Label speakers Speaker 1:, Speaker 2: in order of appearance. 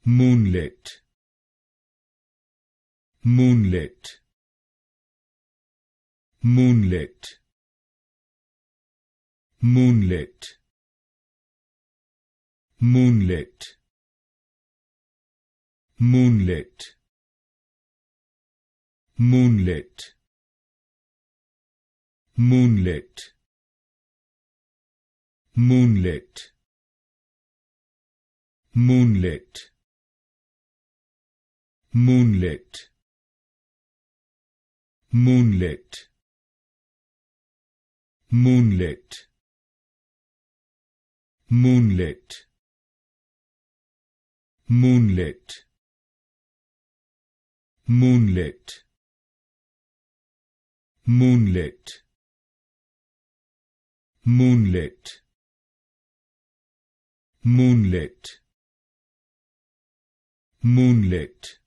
Speaker 1: Moonlit, moonlit, moonlit, moonlit, moonlit, moonlit, moonlit, moonlit, moonlit, moonlit, moonlit, moonlit, moonlit, moonlit, moonlit, moonlit, moonlit, moonlit, moonlit, moonlit,